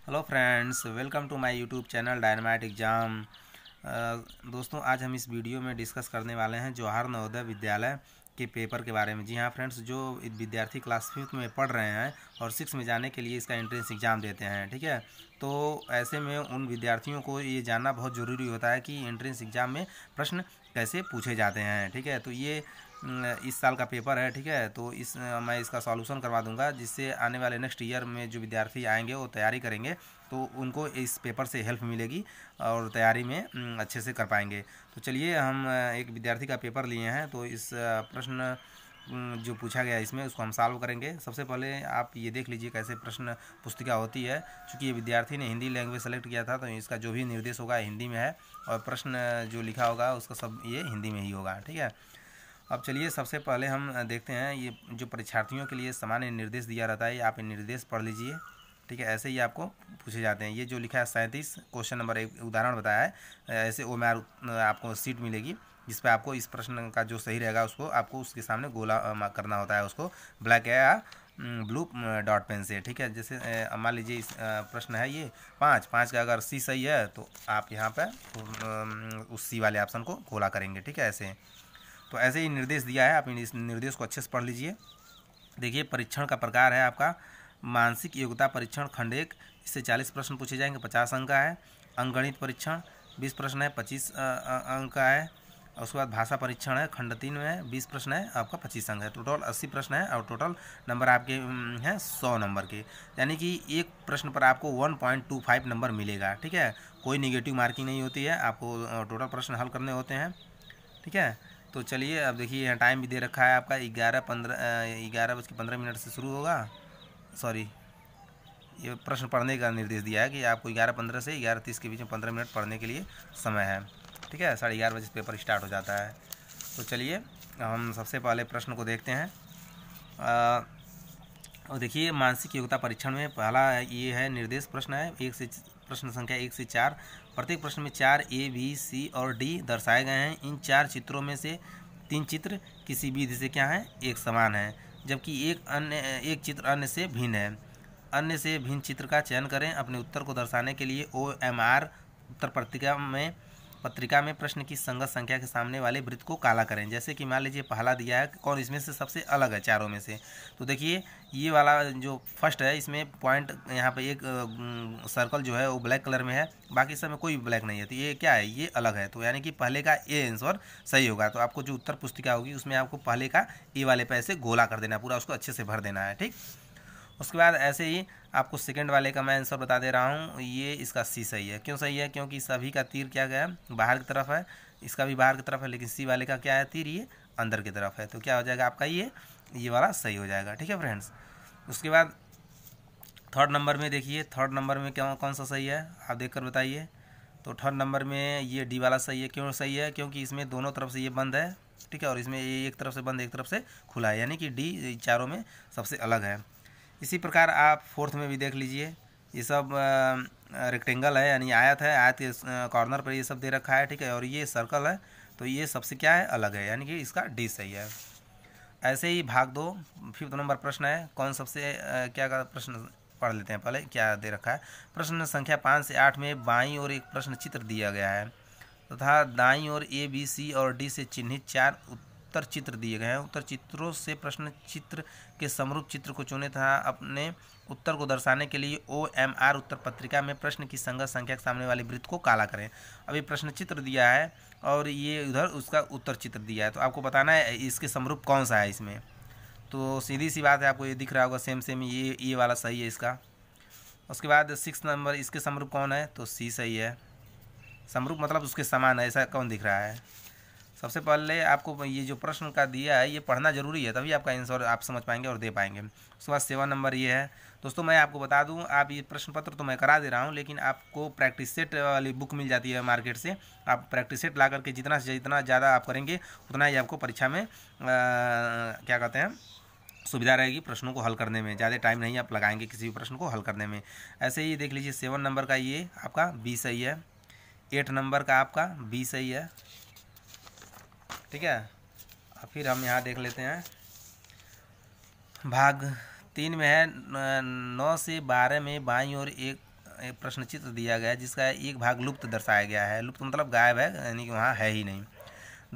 Hello friends, welcome to my YouTube channel dynamite exam. दोस्तों, आज हम इस वीडियो में डिस्कस करने वाले हैं जवाहर नवोदय विद्यालय के पेपर के बारे में। जी हाँ फ्रेंड्स, जो विद्यार्थी क्लास 5th में पढ़ रहे हैं और 6 में जाने के लिए इसका एंट्रेंस एग्ज़ाम देते हैं, ठीक है। तो ऐसे में उन विद्यार्थियों को ये जानना बहुत ज़रूरी होता है कि एंट्रेंस एग्ज़ाम में प्रश्न कैसे पूछे जाते हैं, ठीक है। तो ये इस साल का पेपर है, ठीक है। तो मैं इसका सॉल्यूशन करवा दूंगा, जिससे आने वाले नेक्स्ट ईयर में जो विद्यार्थी आएंगे वो तैयारी करेंगे तो उनको इस पेपर से हेल्प मिलेगी और तैयारी में अच्छे से कर पाएंगे। तो चलिए, हम एक विद्यार्थी का पेपर लिए हैं, तो इस प्रश्न जो पूछा गया इसमें उसको हम सॉल्व करेंगे। सबसे पहले आप ये देख लीजिए कैसे प्रश्न पुस्तिका होती है। चूँकि ये विद्यार्थी ने हिंदी लैंग्वेज सेलेक्ट किया था, तो इसका जो भी निर्देश होगा हिंदी में है और प्रश्न जो लिखा होगा उसका सब ये हिंदी में ही होगा, ठीक है। अब चलिए, सबसे पहले हम देखते हैं ये जो परीक्षार्थियों के लिए सामान्य निर्देश दिया रहता है, ये आप निर्देश पढ़ लीजिए, ठीक है। ऐसे ही आपको पूछे जाते हैं। ये जो लिखा है 37 क्वेश्चन नंबर 1 उदाहरण बताया है, ऐसे वो मैं आपको सीट मिलेगी जिस पे आपको इस प्रश्न का जो सही रहेगा उसको आपको उसके सामने गोला करना होता है, उसको ब्लैक या ब्लू डॉट पेन से, ठीक है। जैसे मान लीजिए इस प्रश्न है ये 5 का अगर सी सही है तो आप यहाँ पर उस सी वाले ऑप्शन को गोला करेंगे, ठीक है। ऐसे तो ऐसे ही निर्देश दिया है, आप इस निर्देश को अच्छे से पढ़ लीजिए। देखिए, परीक्षण का प्रकार है आपका मानसिक योग्यता परीक्षण खंड 1, इससे 40 प्रश्न पूछे जाएंगे, 50 अंक का है। अंकगणित परीक्षण 20 प्रश्न है, 25 अंक का है। और उसके बाद भाषा परीक्षण है खंड 3 में है, 20 प्रश्न है, आपका 25 अंक है। टोटल 80 प्रश्न है और टोटल नंबर आपके हैं 100 नंबर के, यानी कि एक प्रश्न पर आपको 1.25 नंबर मिलेगा, ठीक है। कोई निगेटिव मार्किंग नहीं होती है, आपको टोटल प्रश्न हल करने होते हैं, ठीक है। तो चलिए, अब देखिए यहाँ टाइम भी दे रखा है आपका 11:15 से शुरू होगा। सॉरी, ये प्रश्न पढ़ने का निर्देश दिया है कि आपको 11:15 से 11:30 के बीच में 15 मिनट पढ़ने के लिए समय है, ठीक है। 11:30 बजे पेपर स्टार्ट हो जाता है। तो चलिए, हम सबसे पहले प्रश्न को देखते हैं। और देखिए, मानसिक योग्यता परीक्षण में पहला ये है निर्देश प्रश्न है, प्रश्न संख्या 1 से 4। प्रत्येक प्रश्न में 4 A, B, C और D दर्शाए गए हैं। इन 4 चित्रों में से 3 चित्र किसी विधि से क्या है, एक समान है, जबकि एक चित्र अन्य से भिन्न है। अन्य से भिन्न चित्र का चयन करें। अपने उत्तर को दर्शाने के लिए OMR उत्तर पत्रिका में प्रश्न की संगत संख्या के सामने वाले वृत्त को काला करें। जैसे कि मान लीजिए पहला दिया है, कौन इसमें से सबसे अलग है चारों में से। तो देखिए, ये वाला जो फर्स्ट है इसमें पॉइंट यहाँ पे एक सर्कल जो है वो ब्लैक कलर में है, बाकी सब में कोई ब्लैक नहीं है। तो ये क्या है, ये अलग है। तो यानी कि पहले का ए आंसर सही होगा। तो आपको जो उत्तर पुस्तिका होगी उसमें आपको पहले का ए वाले पे ऐसे गोला कर देना, पूरा उसको अच्छे से भर देना है, ठीक। उसके बाद ऐसे ही आपको सेकंड वाले का मैं आंसर बता दे रहा हूँ। ये इसका सी सही है। क्यों सही है, क्योंकि सभी का तीर क्या गया, बाहर की तरफ है, इसका भी बाहर की तरफ है, लेकिन सी वाले का क्या है, तीर ये अंदर की तरफ है। तो क्या हो जाएगा आपका, ये वाला सही हो जाएगा, ठीक है फ्रेंड्स। उसके बाद थर्ड नंबर में देखिए, थर्ड नंबर में कौन सा सही है, आप देख कर बताइए। तो थर्ड नंबर में ये डी वाला सही है। क्यों सही है, क्योंकि इसमें दोनों तरफ से ये बंद है, ठीक है, और इसमें ये एक तरफ से बंद एक तरफ से खुला है, यानी कि डी चारों में सबसे अलग है। इसी प्रकार आप फोर्थ में भी देख लीजिए, ये सब रेक्टेंगल है, यानी आयत है, आयत के कॉर्नर पर ये सब दे रखा है, ठीक है, और ये सर्कल है, तो ये सबसे क्या है, अलग है, यानी कि इसका डी सही है। ऐसे ही भाग 2 5th नंबर प्रश्न है, कौन सबसे क्या का प्रश्न पढ़ लेते हैं पहले, क्या दे रखा है। प्रश्न संख्या 5 से 8 में बाईं ओर एक प्रश्न चित्र दिया गया है तथा दाईं ओर A, B, C और D से चिन्हित 4 उत्तर चित्र दिए गए हैं। उत्तर चित्रों से प्रश्न चित्र के समरूप चित्र को चुने तथा अपने उत्तर को दर्शाने के लिए OMR उत्तर पत्रिका में प्रश्न की संगत संख्या के सामने वाले वृत्त को काला करें। अभी प्रश्न चित्र दिया है और ये उधर उसका उत्तर चित्र दिया है, तो आपको बताना है इसके समरूप कौन सा है इसमें। तो सीधी सी बात है, आपको ये दिख रहा होगा सेम ये वाला सही है इसका। उसके बाद 6 नंबर, इसके समरूप कौन है, तो सी सही है। समरूप मतलब उसके समान है, ऐसा कौन दिख रहा है। सबसे पहले आपको ये जो प्रश्न का दिया है ये पढ़ना जरूरी है, तभी आपका आंसर आप समझ पाएंगे और दे पाएंगे। उसके बाद 7 नंबर ये है। दोस्तों, मैं आपको बता दूं, आप ये प्रश्न पत्र तो मैं करा दे रहा हूं, लेकिन आपको प्रैक्टिस सेट वाली बुक मिल जाती है मार्केट से। आप प्रैक्टिस सेट ला करके जितना से जितना ज़्यादा आप करेंगे उतना ही आपको परीक्षा में क्या कहते हैं, सुविधा रहेगी प्रश्नों को हल करने में। ज़्यादा टाइम नहीं आप लगाएंगे किसी भी प्रश्न को हल करने में। ऐसे ही देख लीजिए 7 नंबर का ये आपका बी सही है। 8 नंबर का आपका बी सही है, ठीक है। फिर हम यहाँ देख लेते हैं, भाग 3 में है 9 से 12 में बाईं ओर एक एक प्रश्न चित्र दिया गया है जिसका एक भाग लुप्त दर्शाया गया है। लुप्त मतलब गायब है, यानी कि वहाँ है ही नहीं।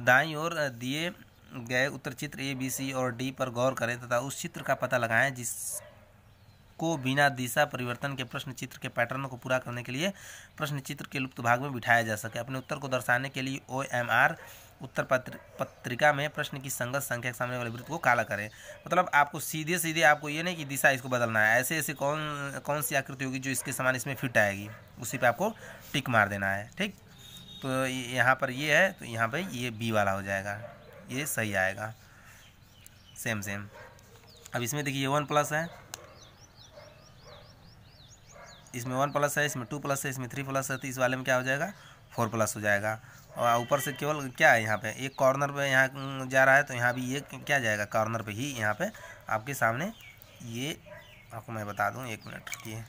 दाईं ओर दिए गए उत्तर चित्र ए, बी, सी और डी पर गौर करें तथा उस चित्र का पता लगाएं जिसको बिना दिशा परिवर्तन के प्रश्न चित्र के पैटर्न को पूरा करने के लिए प्रश्न चित्र के लुप्त भाग में बिठाया जा सके। अपने उत्तर को दर्शाने के लिए OMR उत्तर पत्रिका में प्रश्न की संगत संख्या के सामने वाले वृत्त को काला करें। मतलब आपको सीधे सीधे आपको ये नहीं कि दिशा इसको बदलना है, ऐसे ऐसे कौन सी आकृति होगी जो इसके समान इसमें फिट आएगी, उसी पे आपको टिक मार देना है। ठीक, तो यहाँ पर ये है, तो यहाँ पे ये बी वाला हो जाएगा, ये सही आएगा। सेम। अब इसमें देखिए 1+ है, इसमें 1+ है, इसमें 2+ है, इसमें 3+ है, तो इस वाले में क्या हो जाएगा 4+ हो जाएगा। और ऊपर से केवल क्या है, यहाँ पे एक कॉर्नर पे यहाँ जा रहा है, तो यहाँ भी ये क्या जाएगा कॉर्नर पे ही, यहाँ पे आपके सामने ये आपको मैं बता दूँ, 1 मिनट रुकिए,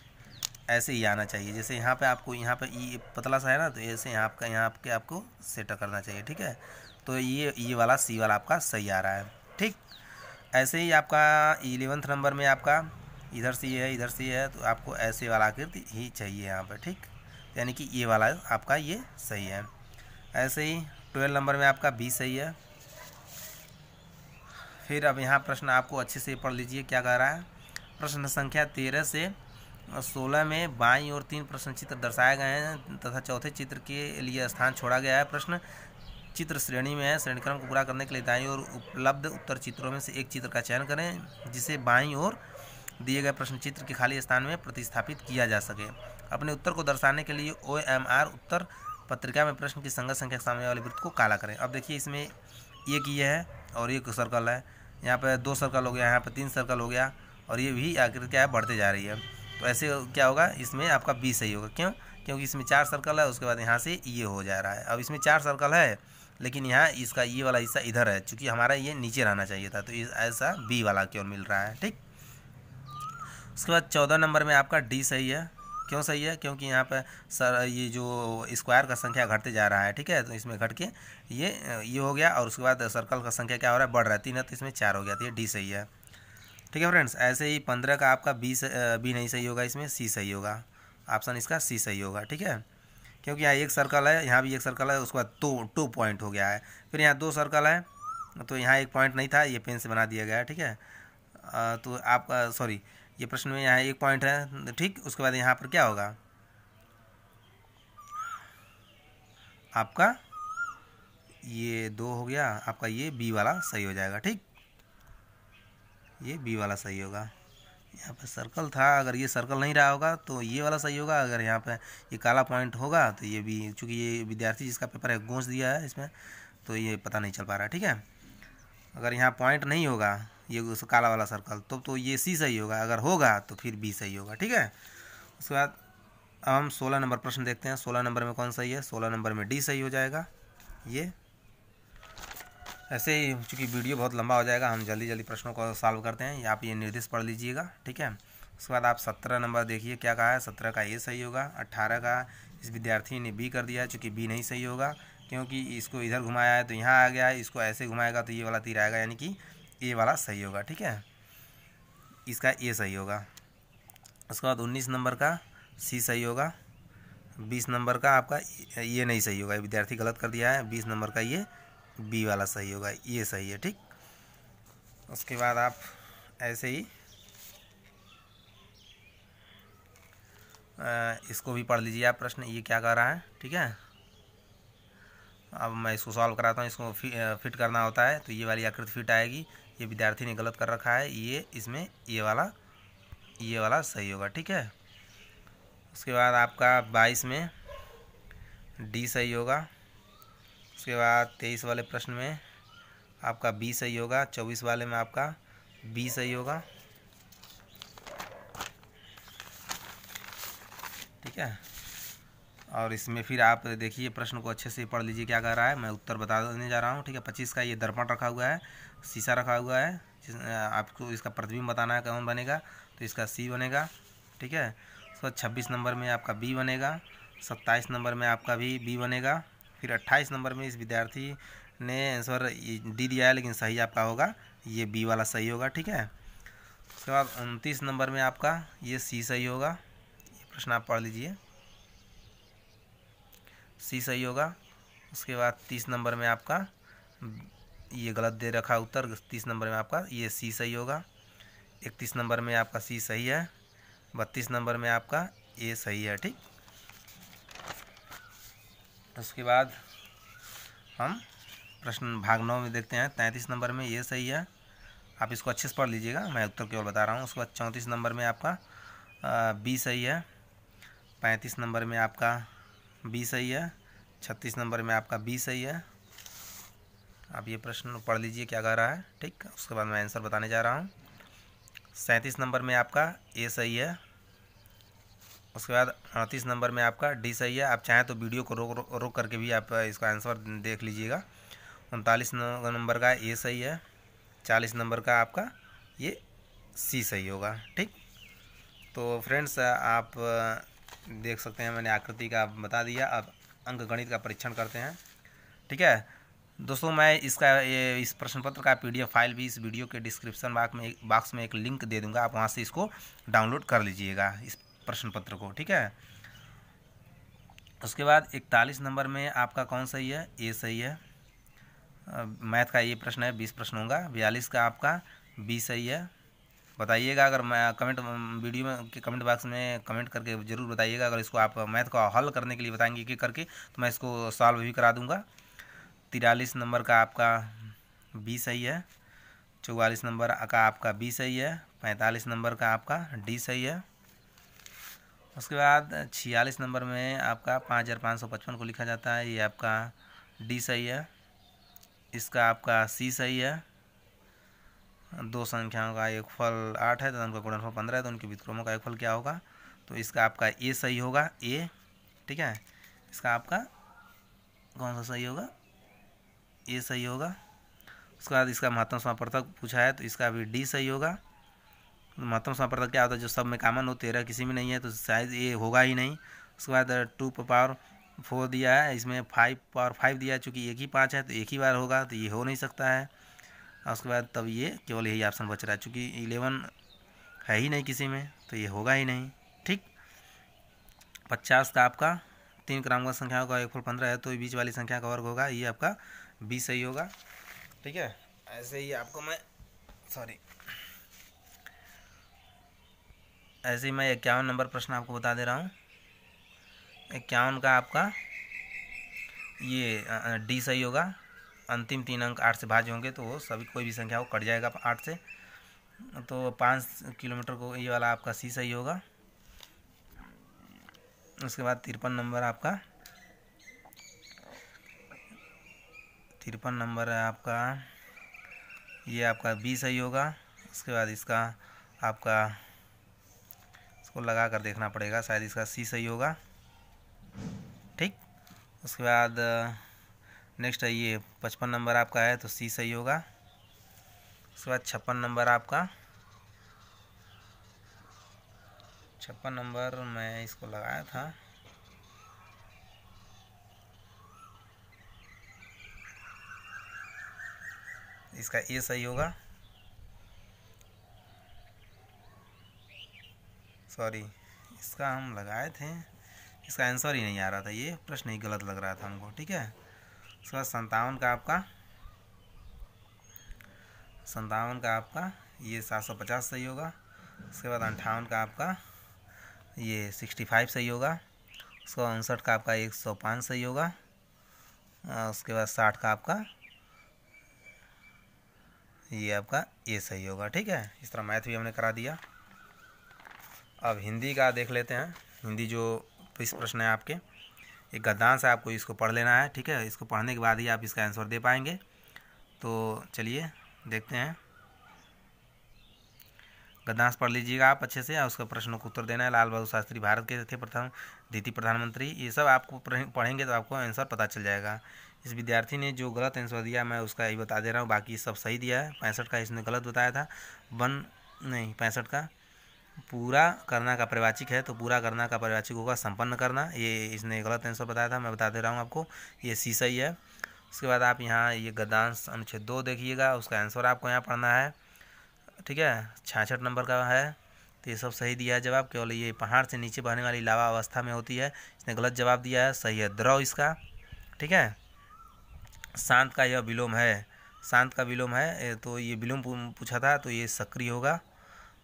ऐसे ही आना चाहिए। जैसे यहाँ पे आपको यहाँ पे ये पतला सा है ना, तो ऐसे यहाँ आपके आपको सेट करना चाहिए। ठीक है, तो ये वाला सी वाला आपका सही आ रहा है। ठीक, ऐसे ही आपका 11वें नंबर में आपका इधर से ये है, इधर से ये है, तो आपको ऐसे वाला आकृति ही चाहिए यहाँ पर। ठीक, यानी कि ये वाला आपका ये सही है। ऐसे ही 12 नंबर में आपका बी सही है। फिर अब यहाँ प्रश्न आपको अच्छे से पढ़ लीजिए क्या कह रहा है। प्रश्न संख्या 13 से 16 में बाईं ओर 3 प्रश्न चित्र दर्शाए गए हैं तथा चौथे चित्र के लिए स्थान छोड़ा गया है। प्रश्न चित्र श्रेणी में है। श्रेणीक्रम को पूरा करने के लिए दाईं ओर उपलब्ध उत्तर चित्रों में से एक चित्र का चयन करें जिसे बाईं ओर दिए गए प्रश्न चित्र के खाली स्थान में प्रतिस्थापित किया जा सके। अपने उत्तर को दर्शाने के लिए OMR उत्तर पत्रिका में प्रश्न की संगत संख्या के सामने वाले वृत्त को काला करें। अब देखिए इसमें एक ये है और एक सर्कल है, यहाँ पे 2 सर्कल हो गया, यहाँ पे 3 सर्कल हो गया, और ये भी आकृति क्या है बढ़ते जा रही है। तो ऐसे क्या होगा, इसमें आपका बी सही होगा। क्यों? क्योंकि इसमें 4 सर्कल है, उसके बाद यहाँ से ये हो जा रहा है। अब इसमें 4 सर्कल है लेकिन यहाँ इसका ये वाला हिस्सा इधर है, चूँकि हमारा ये नीचे रहना चाहिए था, तो ऐसा बी वाला क्यों मिल रहा है। ठीक, उसके बाद 14 नंबर में आपका डी सही है। क्यों सही है? क्योंकि यहाँ पर सर ये जो स्क्वायर का संख्या घटते जा रहा है। ठीक है, तो इसमें घट के ये हो गया, और उसके बाद सर्कल का संख्या क्या हो रहा है, बढ़ रहा है। 3 है तो इसमें 4 हो गया, तो ये डी सही है। ठीक है फ्रेंड्स, ऐसे ही 15 का आपका बी नहीं सही होगा, इसमें सी सही होगा। ऑप्शन इसका सी सही होगा। ठीक है, क्योंकि यहाँ एक सर्कल है, यहाँ भी एक सर्कल है, उसके बाद 2 पॉइंट हो गया है। फिर यहाँ 2 सर्कल है, तो यहाँ एक पॉइंट नहीं था, ये पेन से बना दिया गया है। ठीक है, तो आपका सॉरी, ये प्रश्न में यहाँ 1 पॉइंट है। ठीक, उसके बाद यहाँ पर क्या होगा, आपका ये 2 हो गया, आपका ये बी वाला सही हो जाएगा। ठीक, ये बी वाला सही होगा। यहाँ पे सर्कल था, अगर ये सर्कल नहीं रहा होगा तो ये वाला सही होगा। अगर यहाँ पे ये काला पॉइंट होगा तो ये भी, चूँकि ये विद्यार्थी जिसका पेपर है गूंज दिया है इसमें, तो ये पता नहीं चल पा रहा है। ठीक है, अगर यहाँ पॉइंट नहीं होगा ये उस काला वाला सर्कल, तो ये सी सही होगा, अगर होगा तो फिर बी सही होगा। ठीक है, उसके बाद अब हम 16 नंबर प्रश्न देखते हैं। 16 नंबर में कौन सही है? 16 नंबर में डी सही हो जाएगा। ये ऐसे ही, चूँकि वीडियो बहुत लंबा हो जाएगा, हम जल्दी जल्दी प्रश्नों को सॉल्व करते हैं। आप ये निर्देश पढ़ लीजिएगा। ठीक है, उसके बाद आप 17 नंबर देखिए क्या कहा है। 17 का ये सही होगा। 18 का इस विद्यार्थी ने बी कर दिया है, चूँकि बी नहीं सही होगा, क्योंकि इसको इधर घुमाया है तो यहाँ आ गया है, इसको ऐसे घुमाएगा तो ये वाला तीर आएगा, यानी कि ए वाला सही होगा। ठीक है, इसका ए सही होगा। उसके बाद 19 नंबर का सी सही होगा। 20 नंबर का आपका ये नहीं सही होगा, विद्यार्थी गलत कर दिया है। 20 नंबर का ये बी वाला सही होगा, ये सही है। ठीक, उसके बाद आप ऐसे ही इसको भी पढ़ लीजिए आप प्रश्न, ये क्या कर रहा है। ठीक है, अब मैं इसको सॉल्व कराता हूँ। इसको फिट करना होता है, तो ये वाली आकृति फिट आएगी। ये विद्यार्थी ने गलत कर रखा है, ये इसमें ये वाला सही होगा। ठीक है, उसके बाद आपका 22 में डी सही होगा। उसके बाद 23 वाले प्रश्न में आपका बी सही होगा। 24 वाले में आपका बी सही होगा। ठीक है, और इसमें फिर आप देखिए प्रश्न को अच्छे से पढ़ लीजिए क्या कह रहा है। मैं उत्तर बता देने जा रहा हूँ। ठीक है, 25 का ये दर्पण रखा हुआ है, शीशा रखा हुआ है, आपको इसका प्रतिबिंब बताना है कौन बनेगा, तो इसका सी बनेगा। ठीक है, उसके बाद 26 नंबर में आपका बी बनेगा। 27 नंबर में आपका भी बी बनेगा। फिर 28 नंबर में इस विद्यार्थी ने आंसर डी दिया है, लेकिन सही आपका होगा ये बी वाला सही होगा। ठीक है, उसके बाद 29 नंबर में आपका ये सी सही होगा। ये प्रश्न आप पढ़ लीजिए, सी सही होगा। उसके बाद 30 नंबर में आपका ये गलत दे रखा उत्तर, 30 नंबर में आपका ये सी सही होगा। 31 नंबर में आपका सी सही है। 32 नंबर में आपका ए सही है। ठीक, उसके बाद हम प्रश्न भाग 9 में देखते हैं। 33 नंबर में ये सही है, आप इसको अच्छे से पढ़ लीजिएगा, मैं उत्तर केवल बता रहा हूँ। उसके बाद 34 नंबर में आपका बी सही है। 35 नंबर में आपका बी सही है। 36 नंबर में आपका बी सही है। आप ये प्रश्न पढ़ लीजिए क्या कह रहा है। ठीक, उसके बाद मैं आंसर बताने जा रहा हूँ। 37 नंबर में आपका ए सही है। उसके बाद 38 नंबर में आपका डी सही है। आप चाहें तो वीडियो को रोक करके भी आप इसका आंसर देख लीजिएगा। 39 नंबर का ए सही है। 40 नंबर का आपका ये सी सही होगा। ठीक, तो फ्रेंड्स आप देख सकते हैं मैंने आकृति का बता दिया। अब अंक गणित का परीक्षण करते हैं। ठीक है दोस्तों, मैं इस प्रश्न पत्र का PDF फाइल भी इस वीडियो के डिस्क्रिप्शन बॉक्स में एक लिंक दे दूंगा, आप वहां से इसको डाउनलोड कर लीजिएगा इस प्रश्न पत्र को। ठीक है, उसके बाद 41 नंबर में आपका कौन सही है? ए सही है। मैथ का ये प्रश्न है, 20 प्रश्न होगा। 42 का आपका बी सही है। बताइएगा, अगर मैं कमेंट वीडियो में के कमेंट बॉक्स में कमेंट करके ज़रूर बताइएगा। अगर इसको आप मैथ को हल करने के लिए बताएंगे एक एक करके, तो मैं इसको सॉल्व भी करा दूंगा। 43 नंबर का आपका बी सही है। 44 नंबर का आपका बी सही है। 45 नंबर का आपका डी सही है। उसके बाद 46 नंबर में आपका 5555 को लिखा जाता है, ये आपका डी सही है। इसका आपका सी सही है। दो संख्याओं का एक फल 8 है तो उनका गुणनफल 15 है, तो उनके व्युत्क्रमों का एक फल क्या होगा? तो इसका आपका ए सही होगा, ए। ठीक है, इसका आपका कौन सा सही होगा? ए सही होगा। उसके बाद इसका महत्तम समापवर्तक पूछा है, तो इसका भी डी सही होगा। महत्तम समापवर्तक क्या होता है? जो सब में कॉमन हो, 13 किसी में नहीं है, तो शायद ये होगा ही नहीं। उसके बाद 2 पावर 4 दिया है, इसमें 5 पावर 5 दिया है, चूँकि एक ही 5 है तो एक ही बार होगा, तो ये हो नहीं सकता है। उसके बाद तब ये केवल यही ऑप्शन बच रहा है, चूँकि 11 है ही नहीं किसी में, तो ये होगा ही नहीं। ठीक, 50 का आपका 3 क्रमांक संख्याओं का एक फल 15 है, तो बीच वाली संख्या का वर्ग होगा, ये आपका बी सही होगा। ठीक है, ऐसे ही आपको मैं ऐसे ही मैं 51 नंबर प्रश्न आपको बता दे रहा हूँ। 51 का आपका ये डी सही होगा। अंतिम 3 अंक 8 से भाज्य होंगे, तो वो सभी कोई भी संख्या हो कट जाएगा 8 से, तो 5 किलोमीटर को ये वाला आपका सी सही होगा। उसके बाद 53 नंबर आपका 53 नंबर है आपका, ये आपका बी सही होगा। उसके बाद इसका आपका इसको लगा कर देखना पड़ेगा, शायद इसका सी सही होगा। ठीक, उसके बाद नेक्स्ट है ये 55 नंबर आपका है, तो सी सही होगा। उसके बाद 56 नंबर आपका 56 नंबर मैं इसको लगाया था, इसका ए सही होगा। सॉरी, इसका हम लगाए थे, इसका आंसर ही नहीं आ रहा था, ये प्रश्न ही गलत लग रहा था हमको। ठीक है, उसके बाद 57 का आपका ये 750 सही होगा। उसके बाद 58 का आपका ये 65 सही होगा। उसके बाद 59 का आपका 105 सही होगा। उसके बाद 60 का आपका ये आपका ए सही होगा। ठीक है, इस तरह मैथ भी हमने करा दिया। अब हिंदी का देख लेते हैं। हिंदी जो 20 प्रश्न है आपके, एक गद्यांश है, आपको इसको पढ़ लेना है। ठीक है, इसको पढ़ने के बाद ही आप इसका आंसर दे पाएंगे। तो चलिए देखते हैं। गद्यांश पढ़ लीजिएगा आप अच्छे से, और उसका प्रश्नों को उत्तर देना है। लाल बहादुर शास्त्री भारत के थे प्रथम द्वितीय प्रधानमंत्री, ये सब आपको पढ़ेंगे तो आपको आंसर पता चल जाएगा। इस विद्यार्थी ने जो गलत आंसर दिया मैं उसका ही बता दे रहा हूँ, बाकी सब सही दिया है। 65 का इसने गलत बताया था। 65 का पूरा करना का परिवाचिक है, तो पूरा करना का परिवाचिक होगा संपन्न करना, ये इसने गलत आंसर बताया था, मैं बता दे रहा हूँ आपको, ये सी सही है। उसके बाद आप यहाँ ये गद्यांश अनुच्छेद 2 देखिएगा, उसका आंसर आपको यहाँ पढ़ना है। ठीक है, 66 नंबर का है, तो ये सब सही दिया है जवाब। केवल ये पहाड़ से नीचे बहने वाली लावा अवस्था में होती है, इसने गलत जवाब दिया है। सही है द्रव इसका, ठीक है। शांत का यह विलोम है, शांत का विलोम है, तो ये विलोम पूछा था, तो ये सक्रिय होगा।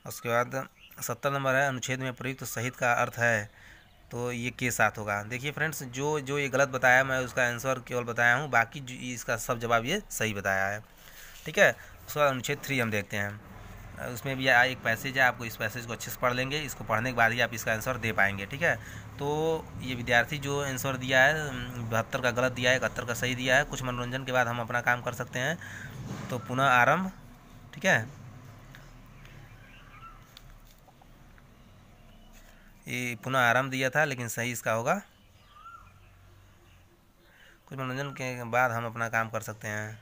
उसके बाद 70 नंबर है, अनुच्छेद में प्रयुक्त सहित का अर्थ है, तो ये के साथ होगा। देखिए फ्रेंड्स, जो जो ये गलत बताया मैं उसका आंसर केवल बताया हूँ, बाकी इसका सब जवाब ये सही बताया है, ठीक है। उसके बाद अनुच्छेद 3 हम देखते हैं। उसमें भी एक पैसेज है, आपको इस पैसेज को अच्छे से पढ़ लेंगे, इसको पढ़ने के बाद ही आप इसका आंसर दे पाएंगे, ठीक है। तो ये विद्यार्थी जो आंसर दिया है 72 का गलत दिया है, 71 का सही दिया है। कुछ मनोरंजन के बाद हम अपना काम कर सकते हैं, तो पुनः आरंभ, ठीक है। ये पुनः आरंभ दिया था, लेकिन सही इसका होगा। कुछ मनोरंजन के बाद हम अपना काम कर सकते हैं,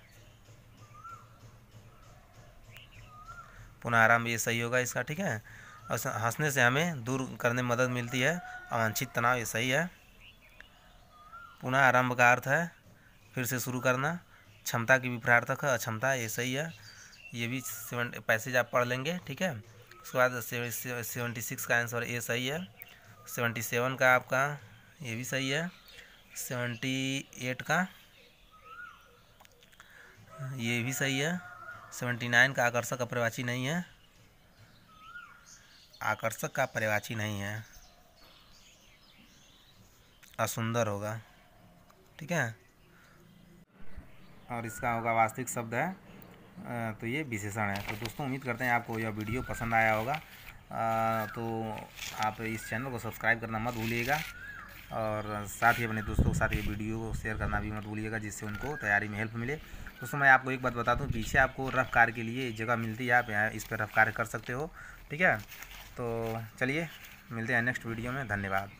पुनः आरंभ ये सही होगा इसका, ठीक है। और हंसने से हमें दूर करने में मदद मिलती है, अवांछित तनाव, ये सही है। पुनः आरंभ का अर्थ है फिर से शुरू करना। क्षमता की विपरीतार्थक है अक्षमता, ये सही है। ये भी पैसेज आप पढ़ लेंगे, ठीक है। उसके बाद 76 का आंसर ये सही है। 77 का आपका ये भी सही है। 78 का ये भी सही है। 79 का आकर्षक अपरिवाची नहीं है, आकर्षक का पर्यायवाची नहीं है, असुंदर होगा, ठीक है। और इसका होगा वास्तविक शब्द है, तो ये विशेषण है। तो दोस्तों उम्मीद करते हैं आपको यह वीडियो पसंद आया होगा, तो आप इस चैनल को सब्सक्राइब करना मत भूलिएगा, और साथ ही अपने दोस्तों के साथ ये वीडियो को शेयर करना भी मत भूलिएगा, जिससे उनको तैयारी में हेल्प मिले। दोस्तों मैं आपको एक बात बता दूं, पीछे आपको रफ कार्य के लिए जगह मिलती है, आप यहाँ इस पर रफ कार्य कर सकते हो, ठीक है। तो चलिए मिलते हैं नेक्स्ट वीडियो में, धन्यवाद।